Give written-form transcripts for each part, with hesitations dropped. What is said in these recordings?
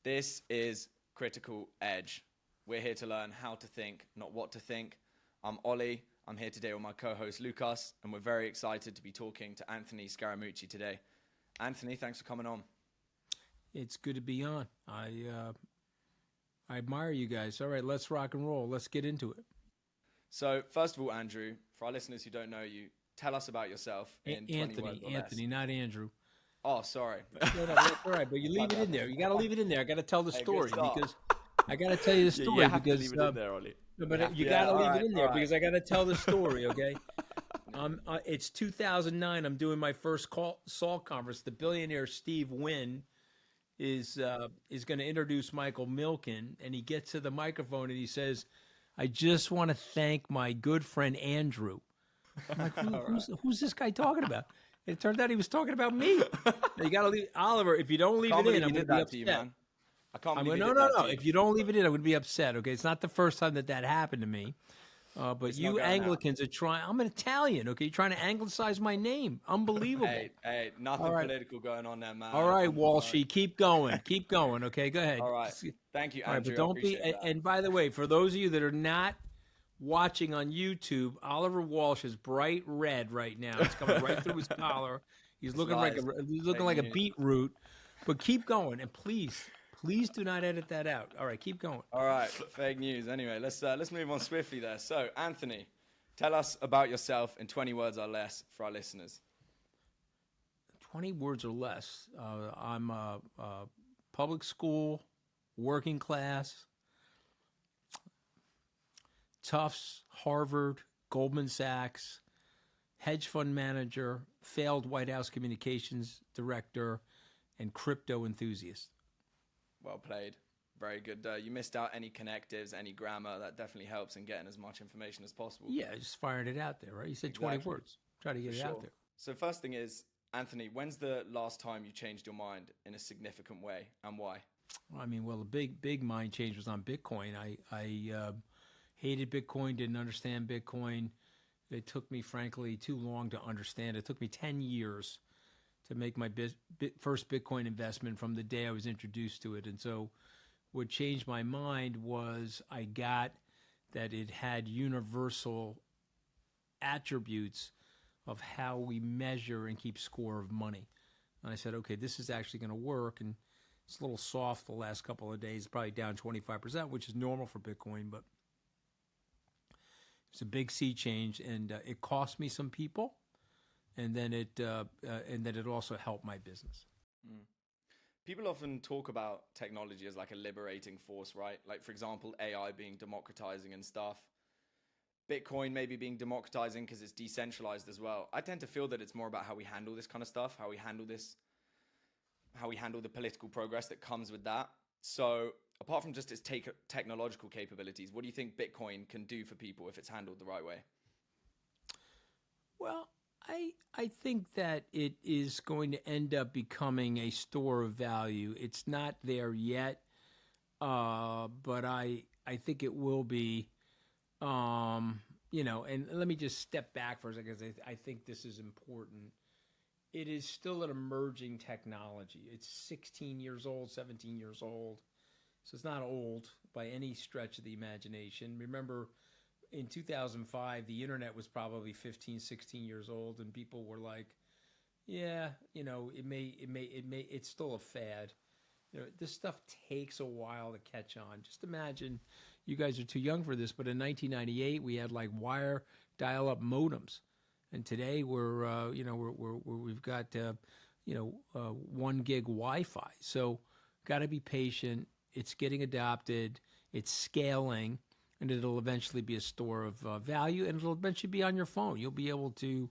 This is Critical Edge. We're here to learn how to think, not what to think. I'm Ollie. I'm here today with my co-host Lukas, and we're very excited to be talking to Anthony Scaramucci today. Anthony, thanks for coming on. It's good to be on. I admire you guys. All right, let's rock and roll. Let's get into it. So, first of all, Andrew, for our listeners who don't know you, tell us about yourself in 20 words or less. Anthony, not Andrew. Oh, sorry. No, that's all right, but you leave it in there. You got to leave it in there. I got to tell the story because I got to tell you the story you have because to leave it in there, Ollie. No, but you got to leave it in there because I got to tell the story. Okay. It's 2009. I'm doing my first SALT conference. The billionaire Steve Wynn is going to introduce Michael Milken, and he gets to the microphone and he says, "I just want to thank my good friend Andrew." I'm like, who's this guy talking about? It turned out he was talking about me. You got to leave, Oliver. If you don't leave it in, I'm going to be upset. You, man. I can't believe no. If you don't leave it in, I'm going to be upset. Okay, it's not the first time that happened to me. But it's you Anglicans are trying. I'm an Italian. Okay, you're trying to Anglicize my name. Unbelievable. Hey, nothing political going on there, man. All right, Walshy, keep going. Okay, go ahead. All right, thank you, Andrew. All right, but don't be. And by the way, for those of you that are not watching on YouTube, Oliver Walsh is bright red right now. It's coming right through his collar. He's looking like a beetroot. But keep going, and please do not edit that out. All right, keep going. All right, fake news. Anyway, let's move on swiftly there. So, Anthony, tell us about yourself in 20 words or less for our listeners. 20 words or less. I'm a public school, working class, Tufts, Harvard, Goldman Sachs, hedge fund manager, failed White House communications director, and crypto enthusiast. Well played. Very good. You missed out any connectives, any grammar. That definitely helps in getting as much information as possible. Yeah, just firing it out there, right? You said 20 words. Try to get it out there. So first thing is, Anthony, when's the last time you changed your mind in a significant way, and why? I mean, well, the big mind change was on Bitcoin. I hated Bitcoin, didn't understand Bitcoin. It took me, frankly, too long to understand. It took me 10 years to make my first Bitcoin investment from the day I was introduced to it. And so what changed my mind was I got that it had universal attributes of how we measure and keep score of money. And I said, okay, this is actually going to work. And it's a little soft the last couple of days, probably down 25%, which is normal for Bitcoin, but it's a big sea change, and it cost me some people, and then it also helped my business. People often talk about technology as like a liberating force, right? Like, for example, AI being democratizing and stuff. Bitcoin maybe being democratizing because it's decentralized as well. I tend to feel that it's more about how we handle this kind of stuff, how we handle the political progress that comes with that. So apart from just its technological capabilities, what do you think Bitcoin can do for people if it's handled the right way? Well, I think that it is going to end up becoming a store of value. It's not there yet, but I think it will be. And let me just step back for a second, because I think this is important. It is still an emerging technology. It's 16 years old, 17 years old. So it's not old by any stretch of the imagination. Remember, in 2005, the internet was probably 15, 16 years old, and people were like, yeah, it's still a fad. This stuff takes a while to catch on. Just imagine, you guys are too young for this, but in 1998, we had like wire dial-up modems. And today we've got 1 gig Wi-Fi. So got to be patient. It's getting adopted. It's scaling, and it'll eventually be a store of value, and it'll eventually be on your phone. You'll be able to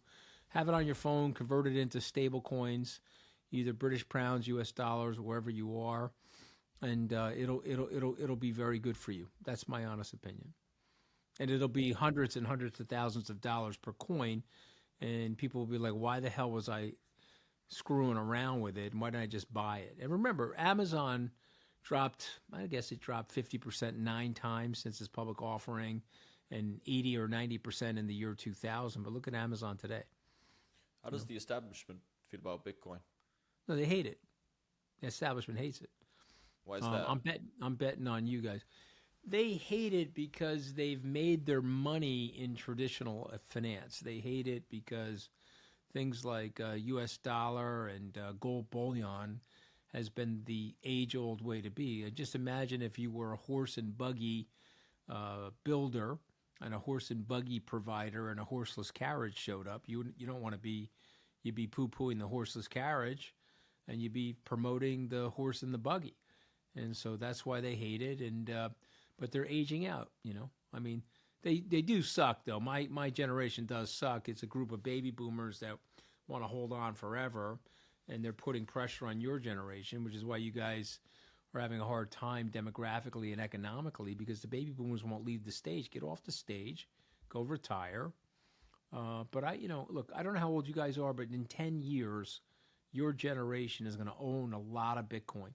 have it on your phone, convert it into stable coins, either British pounds, US dollars, wherever you are, and it'll be very good for you. That's my honest opinion. And it'll be hundreds and hundreds of thousands of dollars per coin, and people will be like, why the hell was I screwing around with it, and why didn't I just buy it? And remember, Amazon dropped 50% 9 times since its public offering, and 80 or 90% in the year 2000. But look at Amazon today. How does the establishment feel about Bitcoin? No, they hate it. The establishment hates it. Why is that? I'm betting on you guys. They hate it because they've made their money in traditional finance. They hate it because things like U.S. dollar and gold bullion has been the age-old way to be. And just imagine if you were a horse and buggy builder and a horse and buggy provider and a horseless carriage showed up. You don't want to be, you'd be poo-pooing the horseless carriage and you'd be promoting the horse and the buggy. And so that's why they hate it. And but they're aging out, you know. I mean, they do suck, though. My generation does suck. It's a group of baby boomers that want to hold on forever, and they're putting pressure on your generation, which is why you guys are having a hard time demographically and economically, because the baby boomers won't leave the stage. Get off the stage, go retire. But look, I don't know how old you guys are, but in 10 years, your generation is going to own a lot of Bitcoin.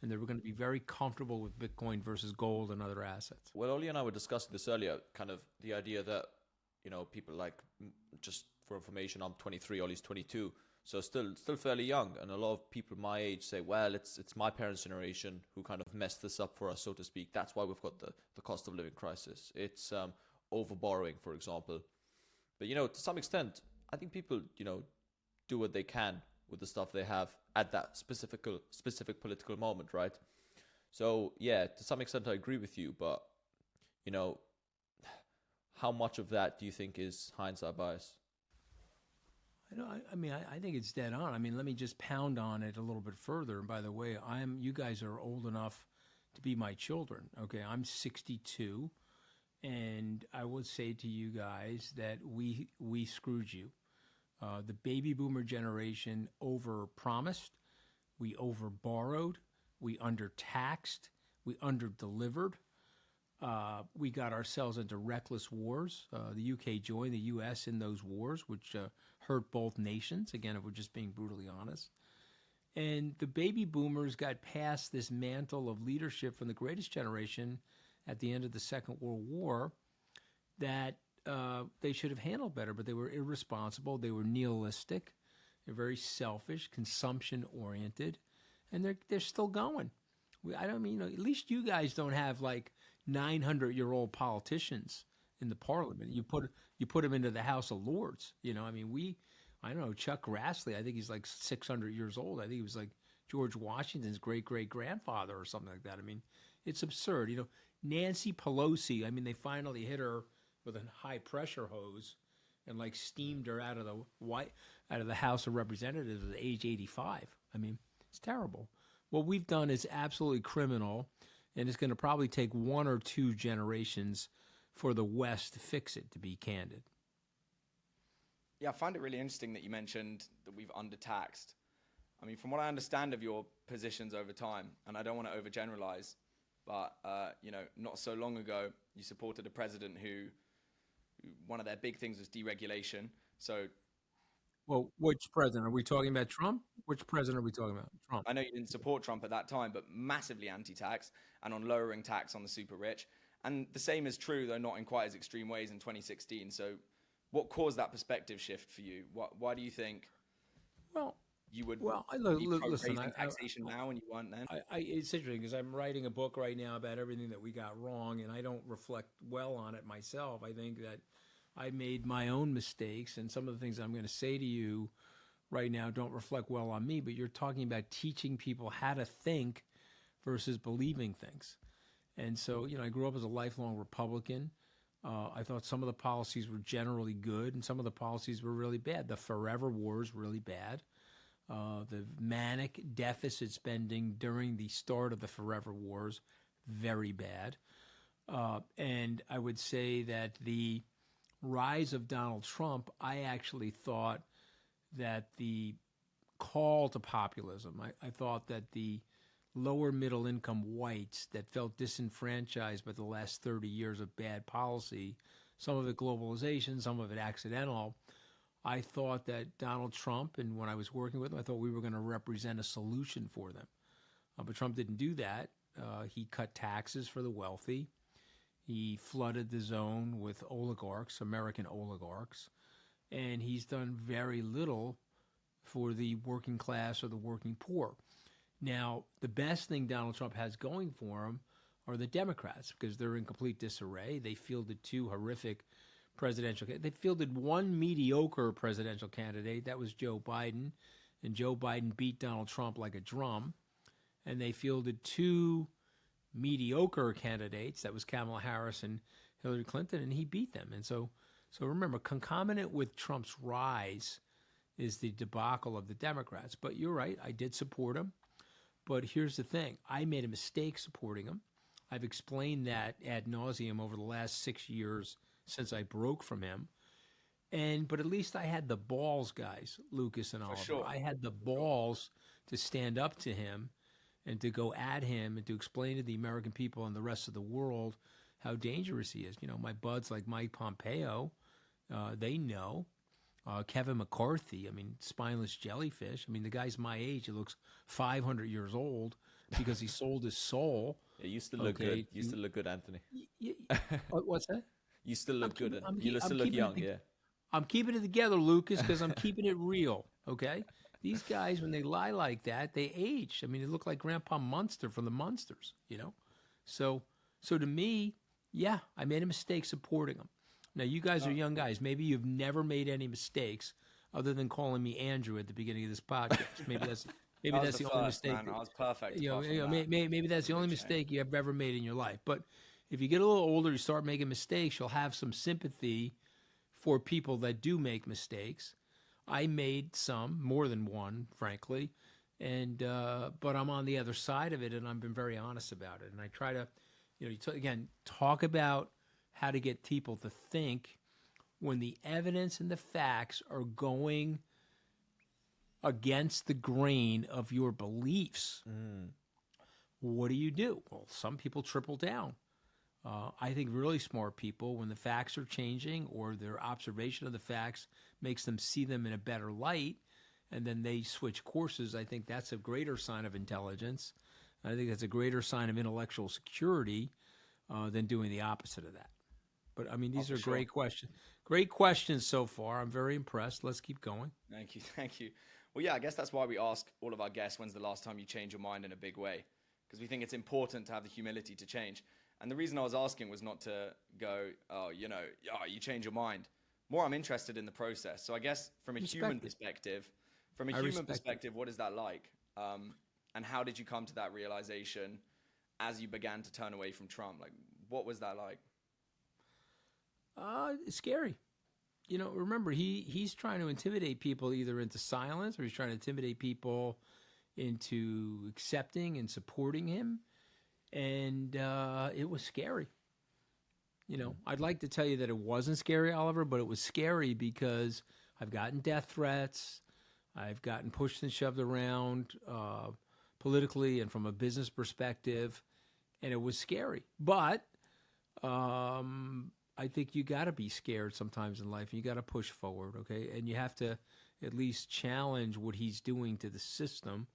And they're going to be very comfortable with Bitcoin versus gold and other assets. Well, Ollie and I were discussing this earlier, kind of the idea that, people like, just for information, I'm 23, Ollie's 22, so still fairly young. And a lot of people my age say, well, it's my parents' generation who kind of messed this up for us, so to speak. That's why we've got the cost of living crisis. It's over borrowing, for example. But, to some extent, I think people, do what they can with the stuff they have at that specific political moment, right? So, yeah, to some extent I agree with you, but, how much of that do you think is hindsight bias? I think it's dead on. I mean, let me just pound on it a little bit further. And by the way, you guys are old enough to be my children. Okay, I'm 62, and I would say to you guys that we screwed you. The baby boomer generation over-promised, we over-borrowed, we under-taxed, we under-delivered. We got ourselves into reckless wars. The UK joined the US in those wars, which hurt both nations, again, if we're just being brutally honest. And the baby boomers got past this mantle of leadership from the greatest generation at the end of the Second World War that they should have handled better, but they were irresponsible. They were nihilistic. They're very selfish, consumption-oriented, and they're still going. At least you guys don't have like 900-year-old politicians in the parliament. You put them into the House of Lords. I don't know, Chuck Grassley, I think he's like 600 years old. I think he was like George Washington's great-great-grandfather or something like that. I mean, it's absurd. Nancy Pelosi, they finally hit her with a high-pressure hose and like steamed her out of the House of Representatives at age 85. It's terrible. What we've done is absolutely criminal, and it's going to probably take one or two generations for the West to fix it, to be candid. Yeah, I find it really interesting that you mentioned that we've undertaxed. From what I understand of your positions over time, and I don't want to overgeneralize, but not so long ago, you supported a president who one of their big things was deregulation. So, well, which president are we talking about? Trump? Which president are we talking about? Trump. I know you didn't support Trump at that time, but massively anti-tax and on lowering tax on the super rich. And the same is true, though not in quite as extreme ways, in 2016. So, what caused that perspective shift for you? Why do you think? Well, you would listen. Taxation now and you weren't then. It's interesting because I'm writing a book right now about everything that we got wrong, and I don't reflect well on it myself. I think that I made my own mistakes, and some of the things I'm going to say to you right now don't reflect well on me. But you're talking about teaching people how to think versus believing things, and so I grew up as a lifelong Republican. I thought some of the policies were generally good, and some of the policies were really bad. The forever wars really bad. The manic deficit spending during the start of the forever wars, very bad. And I would say that the rise of Donald Trump, I actually thought that the call to populism, I thought that the lower middle income whites that felt disenfranchised by the last 30 years of bad policy, some of it globalization, some of it accidental, I thought that Donald Trump, and when I was working with him, I thought we were going to represent a solution for them. But Trump didn't do that. He cut taxes for the wealthy. He flooded the zone with oligarchs, American oligarchs, and he's done very little for the working class or the working poor. Now, the best thing Donald Trump has going for him are the Democrats because they're in complete disarray. They fielded two horrific presidential. They fielded one mediocre presidential candidate. That was Joe Biden, and Joe Biden beat Donald Trump like a drum. And they fielded two mediocre candidates. That was Kamala Harris and Hillary Clinton, and he beat them. And so remember, concomitant with Trump's rise is the debacle of the Democrats. But you're right, I did support him. But here's the thing. I made a mistake supporting him. I've explained that ad nauseum over the last 6 years since I broke from him. But at least I had the balls, guys, Lucas and Oliver. Sure. I had the balls to stand up to him and to go at him and to explain to the American people and the rest of the world how dangerous he is. You know, my buds like Mike Pompeo, they know. Kevin McCarthy, I mean, spineless jellyfish. I mean, the guy's my age. He looks 500 years old because he sold his soul. Yeah, you still look good. You still look good, Anthony. What's that? You still look good. You still look young, yeah. I'm keeping it together, Lucas, because I'm keeping it real, okay? These guys, when they lie like that, they age. I mean, they look like Grandpa Munster from the Munsters, you know? So to me, yeah, I made a mistake supporting them. Now, you guys are young guys. Maybe you've never made any mistakes other than calling me Andrew at the beginning of this podcast. Maybe that's the only mistake. Man, I was perfect. Maybe that's the only mistake you have ever made in your life. But if you get a little older, you start making mistakes, you'll have some sympathy for people that do make mistakes. I made some, more than one, frankly, but I'm on the other side of it, and I've been very honest about it. And I try to, talk about how to get people to think when the evidence and the facts are going against the grain of your beliefs. What do? Well, some people triple down. I think really smart people, when the facts are changing or their observation of the facts makes them see them in a better light, and then they switch courses, I think that's a greater sign of intelligence. I think that's a greater sign of intellectual security than doing the opposite of that. But, I mean, these are great questions. Great questions so far. I'm very impressed. Let's keep going. Thank you. Well, yeah, I guess that's why we ask all of our guests, when's the last time you changed your mind in a big way? Because we think it's important to have the humility to change. And the reason I was asking was not to go, you change your mind. More, I'm interested in the process. So I guess from a human perspective, what is that like? And how did you come to that realization as you began to turn away from Trump? Like, what was that like? It's scary. Remember, he's trying to intimidate people either into silence, or he's trying to intimidate people into accepting and supporting him. And it was scary. I'd like to tell you that it wasn't scary, Oliver, but it was scary because I've gotten death threats. I've gotten pushed and shoved around politically and from a business perspective, and it was scary. But I think you got to be scared sometimes in life, and you got to push forward, okay? And you have to at least challenge what he's doing to the system,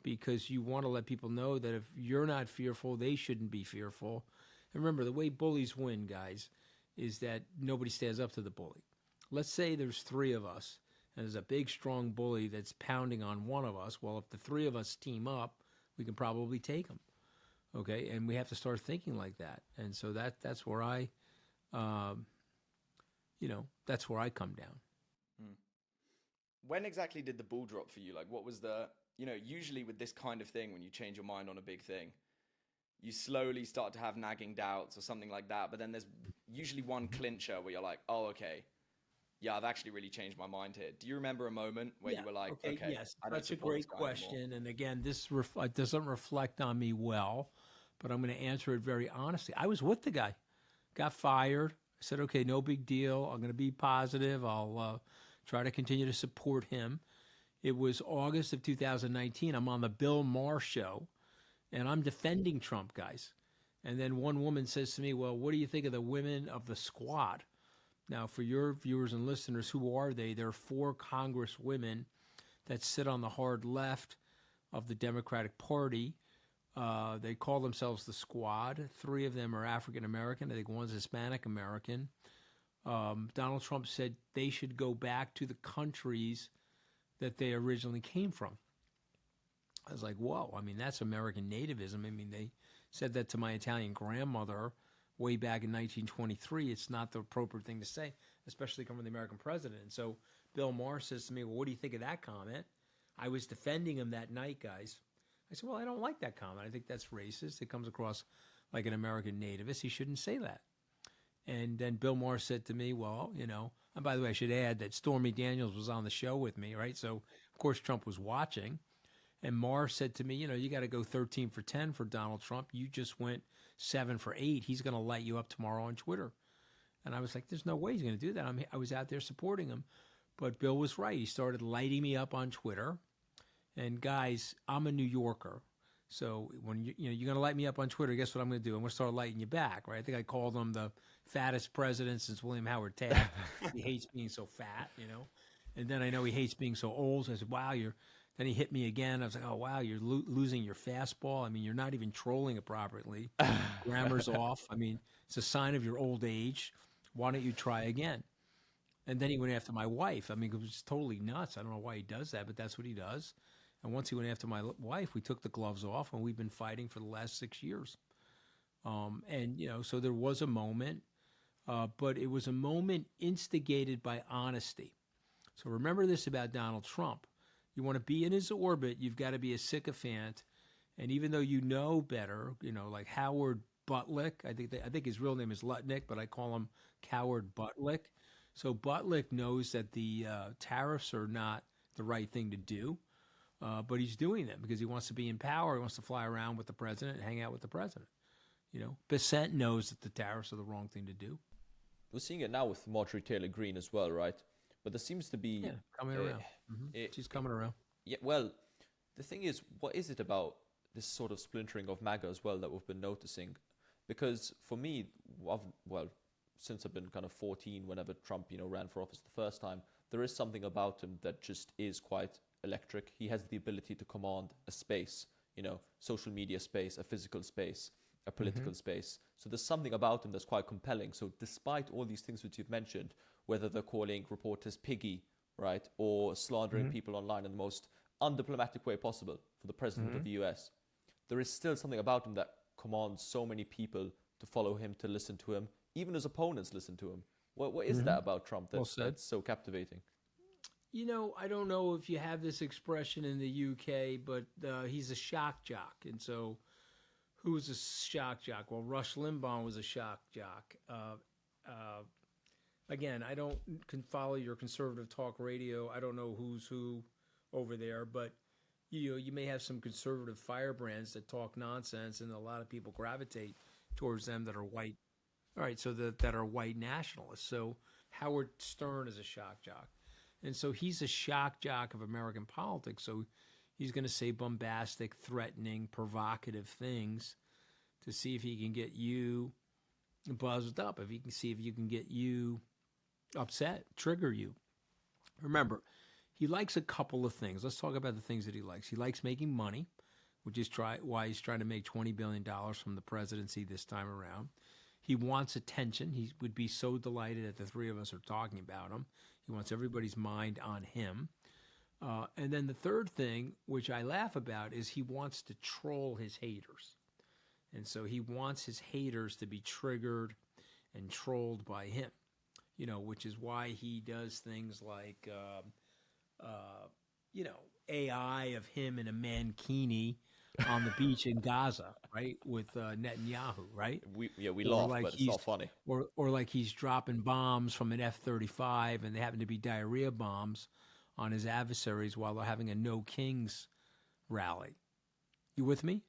because you want to let people know that if you're not fearful, they shouldn't be fearful. And remember, the way bullies win, guys, is that nobody stands up to the bully. Let's say there's three of us, and there's a big, strong bully that's pounding on one of us. Well, if the three of us team up, we can probably take him, okay? And we have to start thinking like that. And so that's where that's where I come down. When exactly did the ball drop for you? Like, what was the... usually with this kind of thing, when you change your mind on a big thing, you slowly start to have nagging doubts or something like that. But then there's usually one clincher where you're like, oh, okay, yeah, I've actually really changed my mind here. Do you remember a moment where you were like, okay, yes, that's a great question. And again, this doesn't reflect on me well, but I'm going to answer it very honestly. I was with the guy, got fired. I said, okay, no big deal. I'm going to be positive. I'll try to continue to support him. It was August of 2019. I'm on the Bill Maher show, and I'm defending Trump, guys. And then one woman says to me, well, what do you think of the women of the squad? Now, for your viewers and listeners, who are they? They're 4 Congress women that sit on the hard left of the Democratic Party. They call themselves the squad. 3 of them are African American. I think one's Hispanic American. Donald Trump said they should go back to the countries that they originally came from. I was like, whoa, I mean, that's American nativism. I mean, they said that to my Italian grandmother way back in 1923. It's not the appropriate thing to say, especially coming from the American president. And so Bill Maher says to me, well, what do you think of that comment? I was defending him that night, guys. I said, well, I don't like that comment. I think that's racist. It comes across like an American nativist. He shouldn't say that. And then Bill Maher said to me, well, you know, and by the way, I should add that Stormy Daniels was on the show with me, right? So, of course, Trump was watching. And Maher said to me, you know, you got to go 13 for 10 for Donald Trump. You just went 7 for 8. He's going to light you up tomorrow on Twitter. And I was like, there's no way he's going to do that. I was out there supporting him. But Bill was right. He started lighting me up on Twitter. And guys, I'm a New Yorker. So when you're going to light me up on Twitter, guess what I'm going to do? I'm going to start lighting you back, right? I think I called him the fattest president since William Howard Taft. He hates being so fat, you know. And then I know he hates being so old. So I said, wow, Then he hit me again. I was like, oh, wow, you're losing your fastball. I mean, you're not even trolling it properly. Grammar's off. I mean, it's a sign of your old age. Why don't you try again? And then he went after my wife. I mean, it was totally nuts. I don't know why he does that, but that's what he does. And once he went after my wife, we took the gloves off, and we've been fighting for the last 6 years. And, you know, so there was a moment, but it was a moment instigated by honesty. So remember this about Donald Trump. You want to be in his orbit, you've got to be a sycophant. And even though you know better, you know, like Howard Butlick, I think his real name is Lutnick, but I call him Coward Butlick. So Butlick knows that the tariffs are not the right thing to do. But he's doing them because he wants to be in power. He wants to fly around with the president and hang out with the president. You know, Bissett knows that the tariffs are the wrong thing to do. We're seeing it now with Marjorie Taylor Greene as well, right? But there seems to be... Yeah, coming around. She's coming around. Yeah, well, the thing is, what is it about this sort of splintering of MAGA as well that we've been noticing? Because for me, since I've been kind of 14, whenever Trump, you know, ran for office the first time, there is something about him that just is quite electric. He has the ability to command a space, you know, social media space, a physical space, a political space. So there's something about him that's quite compelling. So despite all these things which you've mentioned, whether they're calling reporters piggy, right, or slandering people online in the most undiplomatic way possible for the president of the US, there is still something about him that commands so many people to follow him, to listen to him. Even his opponents listen to him. What is that about Trump that's so captivating? You know, I don't know if you have this expression in the UK, but he's a shock jock. And so who was a shock jock? Well, Rush Limbaugh was a shock jock. Again, I can follow your conservative talk radio. I don't know who's who over there, but you may have some conservative firebrands that talk nonsense, and a lot of people gravitate towards them that are white. All right, so that are white nationalists. So Howard Stern is a shock jock. And so he's a shock jock of American politics. So he's going to say bombastic, threatening, provocative things to see if he can get you buzzed up, if he can see if you can get you upset, trigger you. Remember, he likes a couple of things. Let's talk about the things that he likes. He likes making money, which is why he's trying to make $20 billion from the presidency this time around. He wants attention. He would be so delighted that the three of us are talking about him. He wants everybody's mind on him. And then the third thing, which I laugh about, is he wants to troll his haters. And so he wants his haters to be triggered and trolled by him, you know, which is why he does things like, you know, AI of him in a mankini on the beach in Gaza, right, with Netanyahu, right? We laugh, like but it's not funny. Or like he's dropping bombs from an F-35, and they happen to be diarrhea bombs on his adversaries while they're having a No Kings rally. You with me?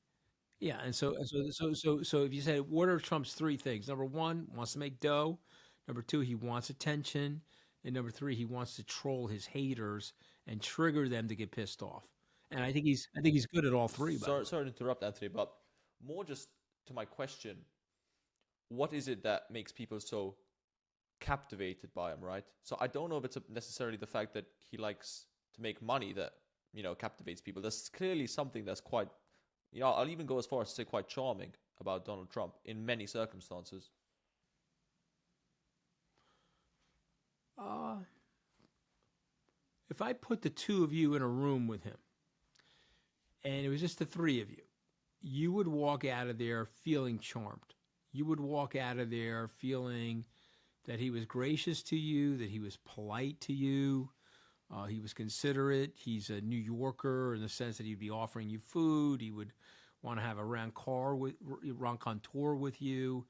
Yeah, and so if you say, what are Trump's three things? Number one, wants to make dough. Number two, he wants attention. And number three, he wants to troll his haters and trigger them to get pissed off. And I think he's good at all three. Sorry to interrupt, Anthony, but more just to my question, what is it that makes people so captivated by him, right? So I don't know if it's necessarily the fact that he likes to make money that, you know, captivates people. There's clearly something that's quite, you know, I'll even go as far as to say quite charming about Donald Trump in many circumstances. If I put the two of you in a room with him, and it was just the three of you, you would walk out of there feeling charmed. You would walk out of there feeling that he was gracious to you, that he was polite to you, he was considerate. He's a New Yorker in the sense that he'd be offering you food. He would want to have a rencontre with you.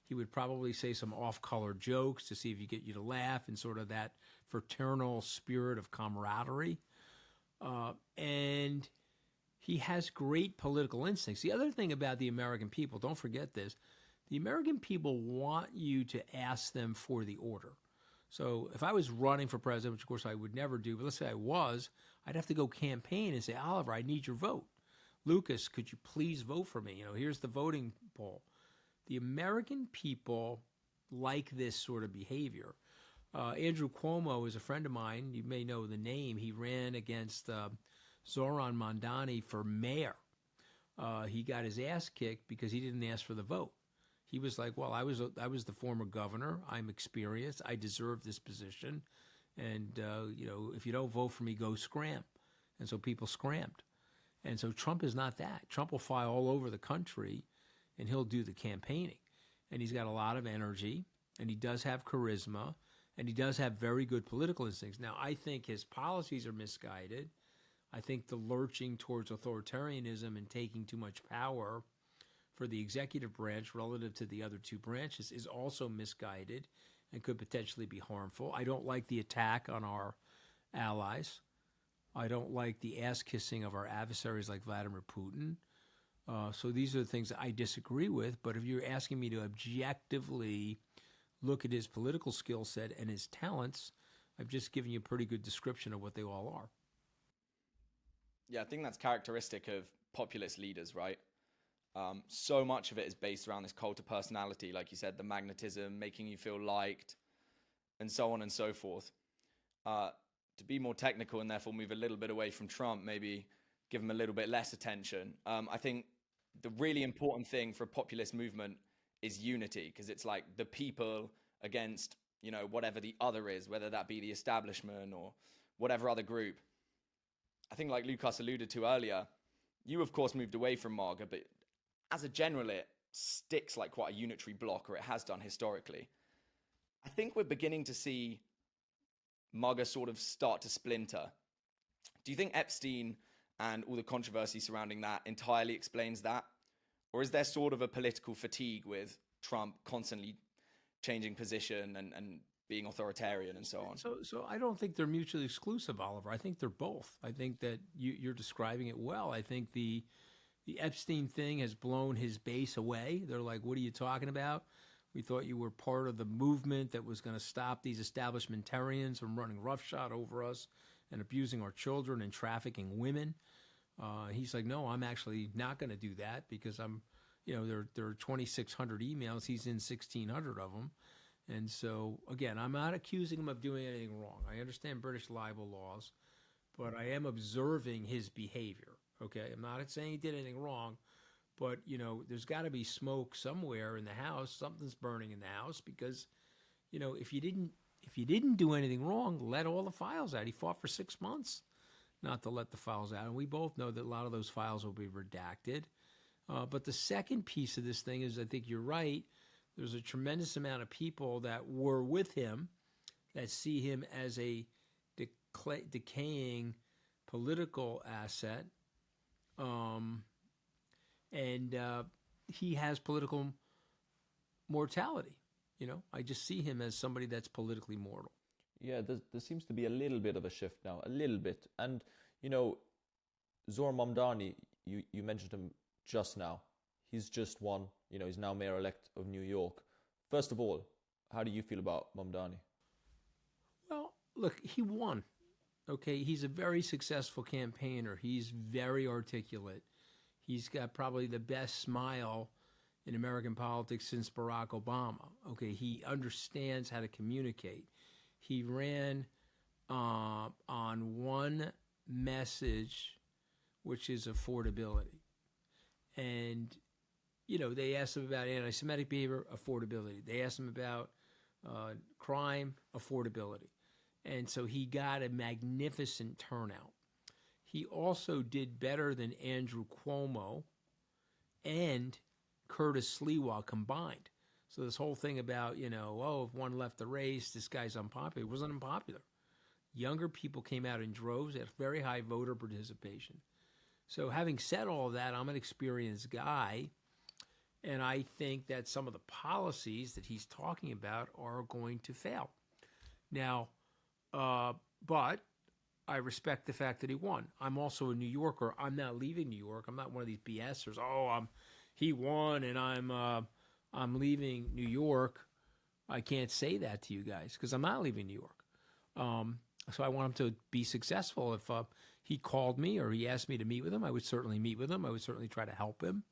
He would probably say some off-color jokes to see if he get you to laugh in sort of that fraternal spirit of camaraderie. And he has great political instincts. The other thing about the American people, don't forget this, the American people want you to ask them for the order. So if I was running for president, which of course I would never do, but let's say I was, I'd have to go campaign and say, Oliver, I need your vote. Lukas, could you please vote for me? Here's the voting poll. The American people like this sort of behavior. Andrew Cuomo is a friend of mine. You may know the name. He ran against Zoran Mamdani for mayor. He got his ass kicked because he didn't ask for the vote. He was like, well, I was the former governor. I'm experienced. I deserve this position. And, if you don't vote for me, go scram. And so people scrammed. And so Trump is not that. Trump will fly all over the country, and he'll do the campaigning. And he's got a lot of energy, and he does have charisma, and he does have very good political instincts. Now, I think his policies are misguided. I think the lurching towards authoritarianism and taking too much power for the executive branch relative to the other two branches is also misguided and could potentially be harmful. I don't like the attack on our allies. I don't like the ass-kissing of our adversaries like Vladimir Putin. So these are the things that I disagree with. But if you're asking me to objectively look at his political skill set and his talents, I've just given you a pretty good description of what they all are. Yeah, I think that's characteristic of populist leaders, right? So much of it is based around this cult of personality, like you said, the magnetism, making you feel liked, and so on and so forth. To be more technical and therefore move a little bit away from Trump, maybe give him a little bit less attention. I think the really important thing for a populist movement is unity, because it's like the people against, whatever the other is, whether that be the establishment or whatever other group. I think like Lukas alluded to earlier, you of course moved away from MAGA, but as a general, it sticks like quite a unitary block, or it has done historically. I think we're beginning to see MAGA sort of start to splinter. Do you think Epstein and all the controversy surrounding that entirely explains that? Or is there sort of a political fatigue with Trump constantly changing position and being authoritarian and so on? So I don't think they're mutually exclusive, Oliver. I think they're both. I think that you're describing it well. I think the Epstein thing has blown his base away. They're like, what are you talking about? We thought you were part of the movement that was going to stop these establishmentarians from running roughshod over us and abusing our children and trafficking women. He's like, no, I'm actually not going to do that because there are 2,600 emails. He's in 1,600 of them. And so, again, I'm not accusing him of doing anything wrong. I understand British libel laws, but I am observing his behavior. Okay, I'm not saying he did anything wrong, but there's got to be smoke somewhere in the house. Something's burning in the house because, if you didn't do anything wrong, let all the files out. He fought for 6 months not to let the files out, and we both know that a lot of those files will be redacted. But the second piece of this thing is, I think you're right. There's a tremendous amount of people that were with him that see him as a decaying political asset. And he has political mortality. I just see him as somebody that's politically mortal. Yeah, there seems to be a little bit of a shift now, a little bit. And, Zoran Mamdani, you mentioned him just now. He's just won, he's now mayor-elect of New York. First of all, how do you feel about Mamdani? Well, look, he won. Okay, he's a very successful campaigner. He's very articulate. He's got probably the best smile in American politics since Barack Obama. Okay, he understands how to communicate. He ran on one message, which is affordability. And, they asked him about anti-Semitic behavior, affordability. They asked him about crime, affordability. And so he got a magnificent turnout. he also did better than Andrew Cuomo and Curtis Sliwa combined. So this whole thing about, if one left the race, this guy's unpopular. It wasn't unpopular. Younger people came out in droves at very high voter participation. So having said all of that, I'm an experienced guy, and I think that some of the policies that he's talking about are going to fail. Now, but I respect the fact that he won. I'm also a New Yorker. I'm not leaving New York. I'm not one of these BSers. He won, and I'm leaving New York. I can't say that to you guys because I'm not leaving New York. So I want him to be successful. If he called me or he asked me to meet with him, I would certainly meet with him. I would certainly try to help him.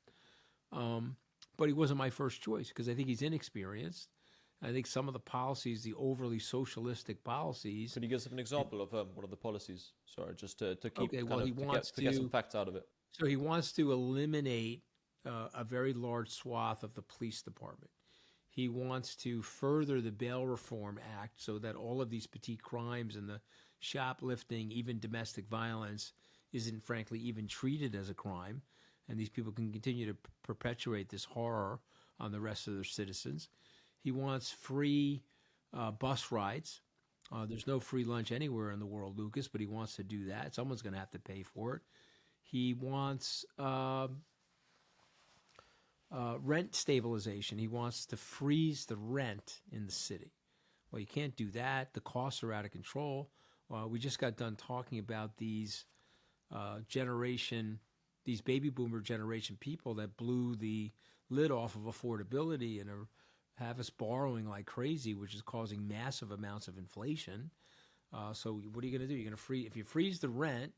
But he wasn't my first choice because I think he's inexperienced. I think some of the policies, the overly socialistic policies. Can you give us an example of one of the policies? Sorry, just to keep Okay, well, he wants to get some facts out of it. So he wants to eliminate a very large swath of the police department. He wants to further the Bail Reform Act so that all of these petite crimes and the shoplifting, even domestic violence, isn't frankly even treated as a crime. And these people can continue to perpetuate this horror on the rest of their citizens. He wants free bus rides. There's no free lunch anywhere in the world, Lucas, but he wants to do that. Someone's going to have to pay for it. He wants rent stabilization. He wants to freeze the rent in the city. Well, you can't do that. The costs are out of control. We just got done talking about these baby boomer generation people that blew the lid off of affordability and have us borrowing like crazy, which is causing massive amounts of inflation. So what are you going to do? You're going to if you freeze the rent,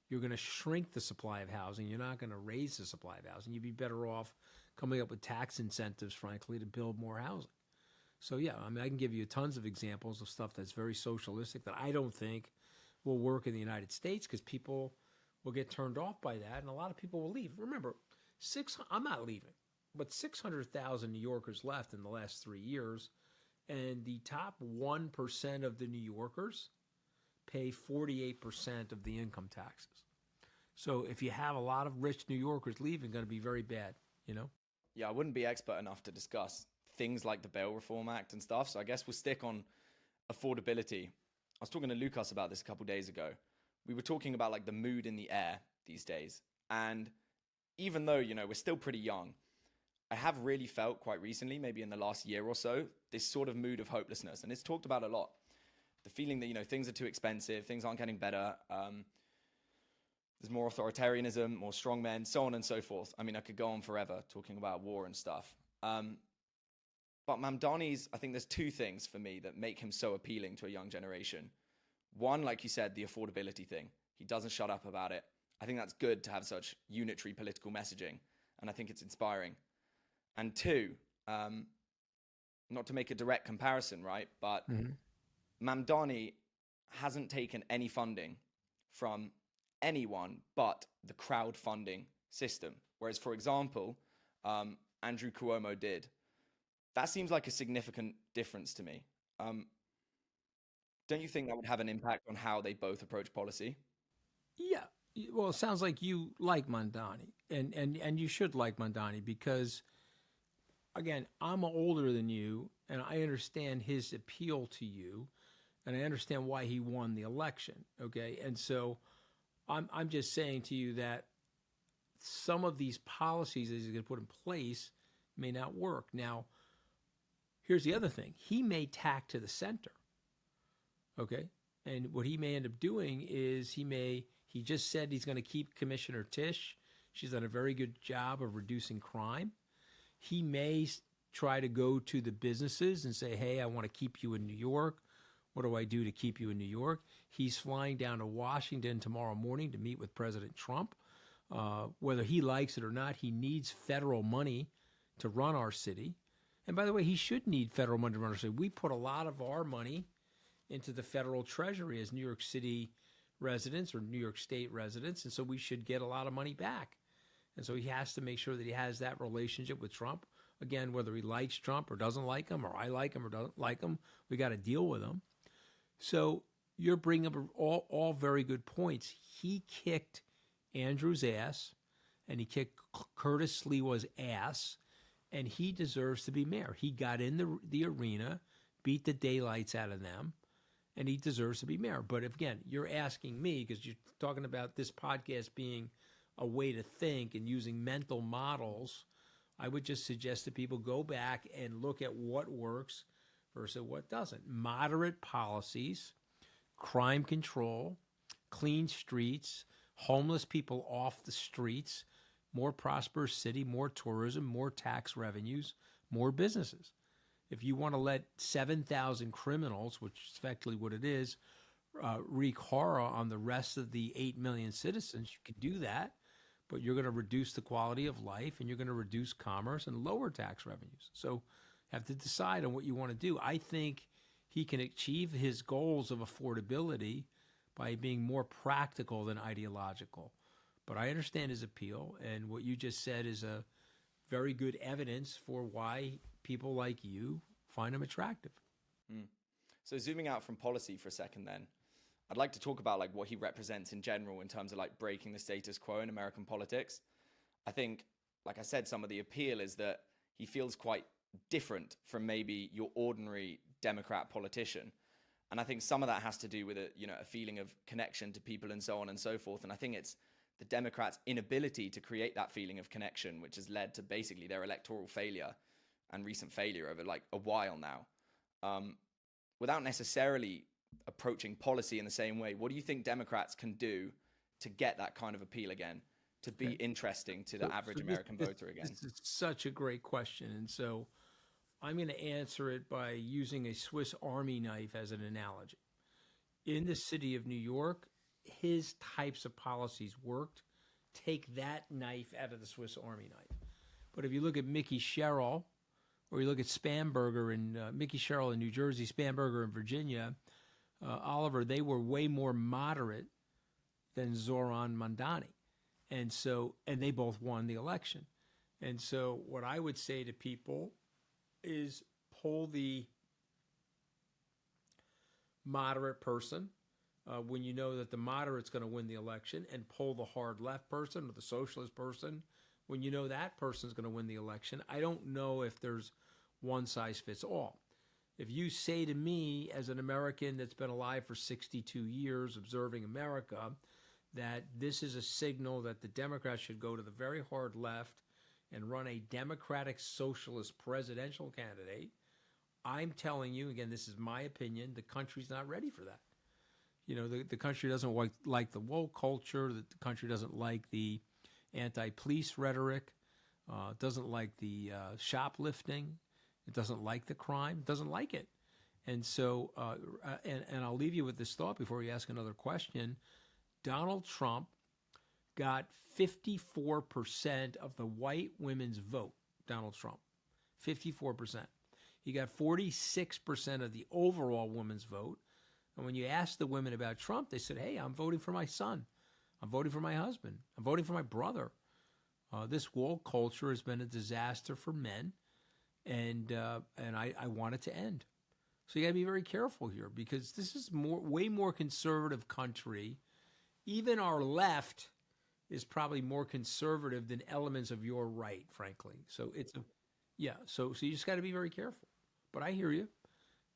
you're going to shrink the supply of housing. You're not going to raise the supply of housing. You'd be better off coming up with tax incentives, frankly, to build more housing. So, yeah, I can give you tons of examples of stuff that's very socialistic that I don't think will work in the United States because people will get turned off by that, and a lot of people will leave. Remember, I'm not leaving, but 600,000 New Yorkers left in the last 3 years, and the top 1% of the New Yorkers pay 48% of the income taxes. So if you have a lot of rich New Yorkers leaving, it's going to be very bad, Yeah, I wouldn't be expert enough to discuss things like the Bail Reform Act and stuff, so I guess we'll stick on affordability. I was talking to Lukas about this a couple days ago. We were talking about like the mood in the air these days, and even though, we're still pretty young, I have really felt quite recently, maybe in the last year or so, this sort of mood of hopelessness, and it's talked about a lot. The feeling that, things are too expensive, things aren't getting better, there's more authoritarianism, more strongmen, so on and so forth. I mean, I could go on forever talking about war and stuff. But Mamdani's, I think there's two things for me that make him so appealing to a young generation. One, like you said, the affordability thing. He doesn't shut up about it. I think that's good to have such unitary political messaging, and I think it's inspiring. And two, not to make a direct comparison, right, but Mamdani hasn't taken any funding from anyone but the crowdfunding system. Whereas, for example, Andrew Cuomo did. That seems like a significant difference to me. Don't you think that would have an impact on how they both approach policy? Yeah. Well, it sounds like you like Mamdani, and you should like Mamdani because, again, I'm older than you, and I understand his appeal to you, and I understand why he won the election, okay? And so I'm just saying to you that some of these policies that he's going to put in place may not work. Now, here's the other thing. He may tack to the center, okay? And what he may end up doing is he just said he's going to keep Commissioner Tisch. She's done a very good job of reducing crime. He may try to go to the businesses and say, hey, I want to keep you in New York. What do I do to keep you in New York? He's flying down to Washington tomorrow morning to meet with President Trump. Whether he likes it or not, he needs federal money to run our city. And by the way, he should need federal money to run our city. We put a lot of our money into the federal treasury as New York City residents or New York State residents, and so we should get a lot of money back. And so he has to make sure that he has that relationship with Trump. Again, whether he likes Trump or doesn't like him, or I like him or don't like him, we got to deal with him. So you're bringing up all very good points. He kicked Andrew's ass, and he kicked Curtis Sliwa's ass, and he deserves to be mayor. He got in the arena, beat the daylights out of them, and he deserves to be mayor. But again, you're asking me, because you're talking about this podcast being a way to think and using mental models. I would just suggest that people go back and look at what works versus what doesn't. Moderate policies, crime control, clean streets, homeless people off the streets, more prosperous city, more tourism, more tax revenues, more businesses. If you want to let 7,000 criminals, which is effectively what it is, wreak horror on the rest of the 8 million citizens, you can do that, but you're going to reduce the quality of life, and you're going to reduce commerce and lower tax revenues. So have to decide on what you want to do. I think he can achieve his goals of affordability by being more practical than ideological. But I understand his appeal, and what you just said is a very good evidence for why people like you find him attractive. So zooming out from policy for a second then, I'd like to talk about like what he represents in general in terms of like breaking the status quo in American politics. I think, like I said, some of the appeal is that he feels quite different from maybe your ordinary Democrat politician. And I think some of that has to do with a feeling of connection to people and so on and so forth. And I think it's the Democrats' inability to create that feeling of connection, which has led to basically their electoral failure and recent failure over like a while now. Without necessarily approaching policy in the same way, what do you think Democrats can do to get that kind of appeal again, to be interesting to the average American voter again? This is such a great question. And so I'm going to answer it by using a Swiss Army knife as an analogy. In the city of New York, his types of policies worked. Take that knife out of the Swiss Army knife. But if you look at Mickey Sherrill, or you look at Spanberger in Mickey Sherrill in New Jersey, Spanberger in Virginia, Oliver, they were way more moderate than Zoran Mamdani. And they both won the election. And so what I would say to people is pull the moderate person when you know that the moderate's going to win the election, and pull the hard left person or the socialist person when you know that person's going to win the election. I don't know if there's one size fits all. If you say to me, as an American that's been alive for 62 years observing America, that this is a signal that the Democrats should go to the very hard left and run a Democratic Socialist presidential candidate, I'm telling you, again, this is my opinion, the country's not ready for that. The country doesn't like the woke culture, the country doesn't like the anti-police rhetoric, doesn't like the shoplifting, it doesn't like the crime, doesn't like it. And so, and I'll leave you with this thought before you ask another question. Donald Trump got 54% of the white women's vote, Donald Trump, 54%. He got 46% of the overall women's vote. And when you ask the women about Trump, they said, hey, I'm voting for my son. I'm voting for my husband. I'm voting for my brother. This woke culture has been a disaster for men, and I want it to end. So you got to be very careful here, because this is way more conservative country. Even our left is probably more conservative than elements of your right, frankly. So so you just got to be very careful. But I hear you.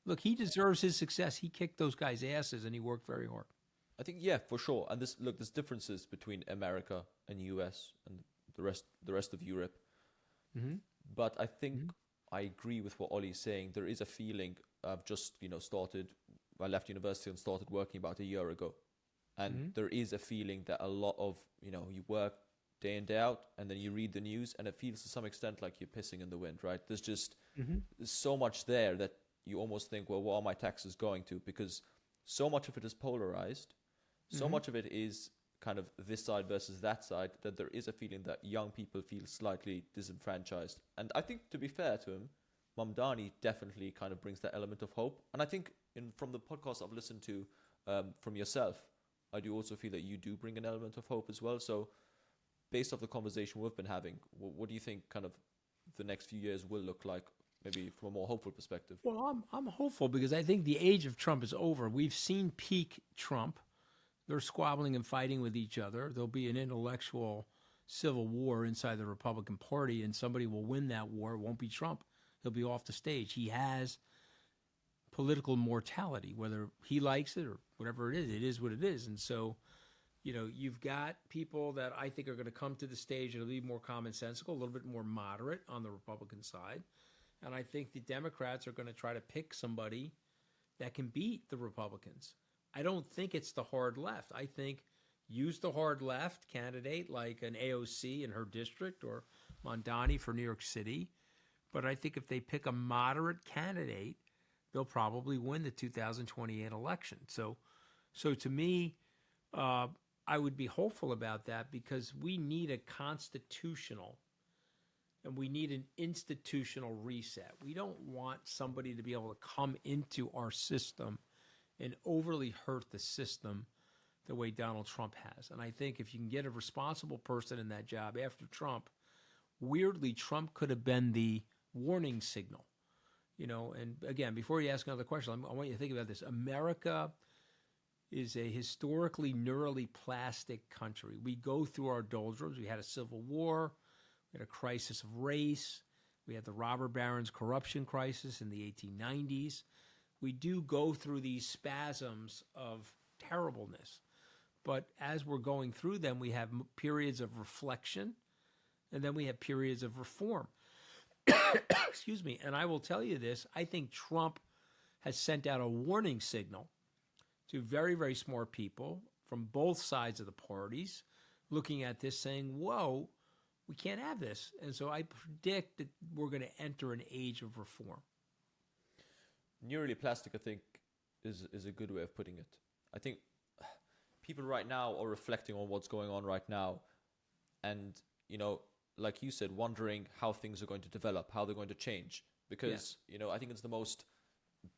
Look, he deserves his success. He kicked those guys' asses, and he worked very hard. I think, yeah, for sure. And there's differences between America and US and the rest of Europe. Mm-hmm. But I think I agree with what Ollie's saying. There is a feeling. I've just I left university and started working about a year ago, and there is a feeling that a lot of you work day in day out, and then you read the news, and it feels to some extent like you're pissing in the wind, right? There's just there's so much there that you almost think, well, what are my taxes going to? Because so much of it is polarized. So much of it is kind of this side versus that side, that there is a feeling that young people feel slightly disenfranchised. And I think, to be fair to him, Mamdani definitely kind of brings that element of hope. And I think from the podcast I've listened to from yourself, I do also feel that you do bring an element of hope as well. So based off the conversation we've been having, what do you think kind of the next few years will look like maybe from a more hopeful perspective? Well, I'm hopeful because I think the age of Trump is over. We've seen peak Trump. They're squabbling and fighting with each other. There'll be an intellectual civil war inside the Republican Party, and somebody will win that war. It won't be Trump. He'll be off the stage. He has political mortality, whether he likes it or whatever it is what it is. And so, you've got people that I think are going to come to the stage and be more commonsensical, a little bit more moderate on the Republican side. And I think the Democrats are going to try to pick somebody that can beat the Republicans. I don't think it's the hard left. I think use the hard left candidate like an AOC in her district or Mamdani for New York City. But I think if they pick a moderate candidate, they'll probably win the 2028 election. So to me, I would be hopeful about that because we need a constitutional and we need an institutional reset. We don't want somebody to be able to come into our system and overly hurt the system the way Donald Trump has. And I think if you can get a responsible person in that job after Trump, weirdly, Trump could have been the warning signal. And again, before you ask another question, I want you to think about this. America is a historically neurally plastic country. We go through our doldrums. We had a civil war. We had a crisis of race. We had the robber barons corruption crisis in the 1890s. We do go through these spasms of terribleness. But as we're going through them, we have periods of reflection, and then we have periods of reform. Excuse me. And I will tell you this. I think Trump has sent out a warning signal to very, very smart people from both sides of the parties looking at this saying, whoa, we can't have this. And so I predict that we're going to enter an age of reform. Neurally plastic, I think, is a good way of putting it. I think people right now are reflecting on what's going on right now. And, like you said, wondering how things are going to develop, how they're going to change. Because, I think it's the most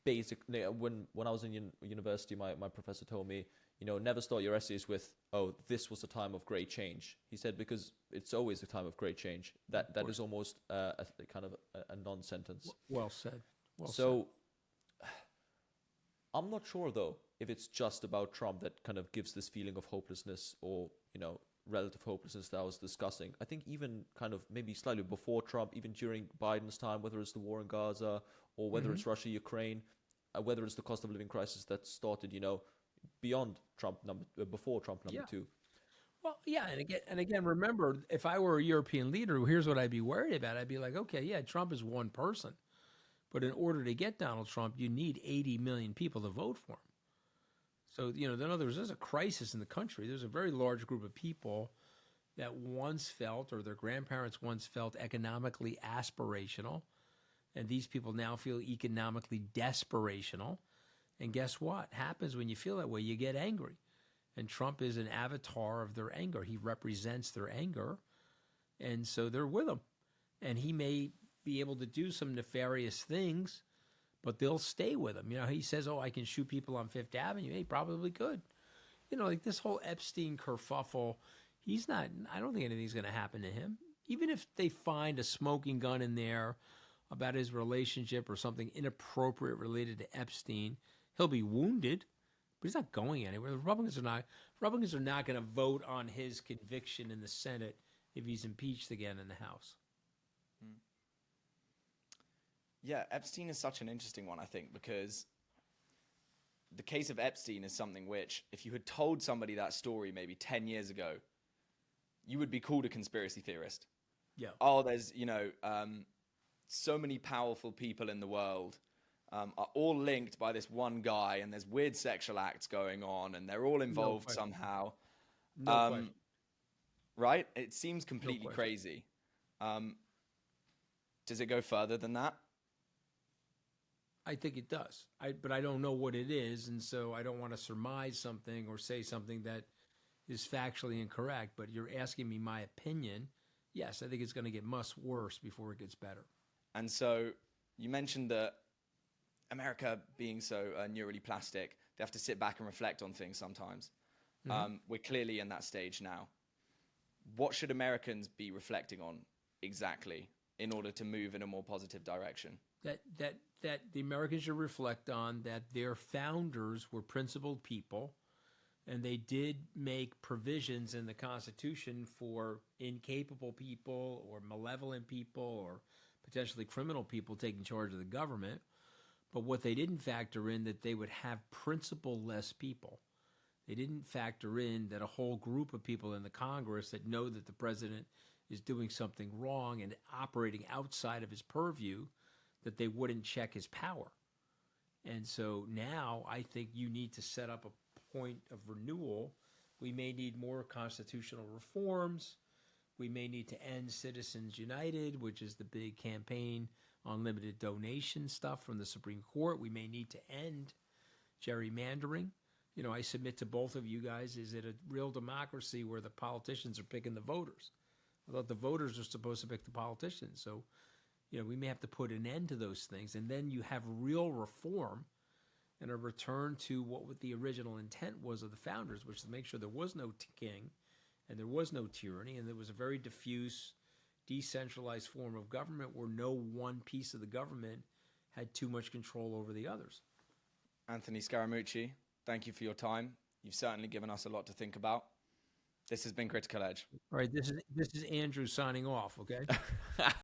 basic. When I was in university, my professor told me, never start your essays with, oh, this was a time of great change. He said, because it's always a time of great change. That is almost a kind of a non-sentence. Well said. So I'm not sure, though, if it's just about Trump that kind of gives this feeling of hopelessness or, relative hopelessness that I was discussing. I think even kind of maybe slightly before Trump, even during Biden's time, whether it's the war in Gaza or whether it's Russia, Ukraine, whether it's the cost of living crisis that started, beyond Trump before Trump number two. Well, yeah, and again, remember, if I were a European leader, here's what I'd be worried about. I'd be like, okay, yeah, Trump is one person, but in order to get Donald Trump, you need 80 million people to vote for him. So, in other words, there's a crisis in the country. There's a very large group of people that once felt, or their grandparents once felt, economically aspirational. And these people now feel economically desperational. And guess what happens when you feel that way? You get angry. And Trump is an avatar of their anger. He represents their anger. And so they're with him. And he may be able to do some nefarious things, but they'll stay with him. He says, oh, I can shoot people on Fifth Avenue. He probably could. Like this whole Epstein kerfuffle, I don't think anything's going to happen to him. Even if they find a smoking gun in there about his relationship or something inappropriate related to Epstein, he'll be wounded, but he's not going anywhere. The Republicans are not going to vote on his conviction in the Senate if he's impeached again in the House. Yeah, Epstein is such an interesting one, I think, because the case of Epstein is something which, if you had told somebody that story maybe 10 years ago, you would be called a conspiracy theorist. Yeah. Oh, there's, so many powerful people in the world are all linked by this one guy, and there's weird sexual acts going on, and they're all involved somehow. No question. Right? It seems completely crazy. Does it go further than that? I think it does. But I don't know what it is, and so I don't want to surmise something or say something that is factually incorrect. But you're asking me my opinion. Yes, I think it's going to get much worse before it gets better. And so you mentioned that America being so neurally plastic, they have to sit back and reflect on things sometimes. We're clearly in that stage now. What should Americans be reflecting on exactly in order to move in a more positive direction? that the Americans should reflect on that their founders were principled people, and they did make provisions in the Constitution for incapable people or malevolent people or potentially criminal people taking charge of the government. But what they didn't factor in that they would have principle-less people. They didn't factor in that a whole group of people in the Congress that know that the president is doing something wrong and operating outside of his purview, that they wouldn't check his power. And so now I think you need to set up a point of renewal. We may need more constitutional reforms. We may need to end Citizens United, which is the big campaign on limited donation stuff from the Supreme Court. We may need to end gerrymandering. You know, I submit to both of you guys, is it a real democracy where the politicians are picking the voters? I thought the voters are supposed to pick the politicians. So, you know, we may have to put an end to those things. And then you have real reform and a return to what the original intent was of the founders, which is to make sure there was no king and there was no tyranny, and there was a very diffuse, decentralized form of government where no one piece of the government had too much control over the others. Anthony Scaramucci, thank you for your time. You've certainly given us a lot to think about. This has been Critical Edge. All right, this is Andrew signing off, okay?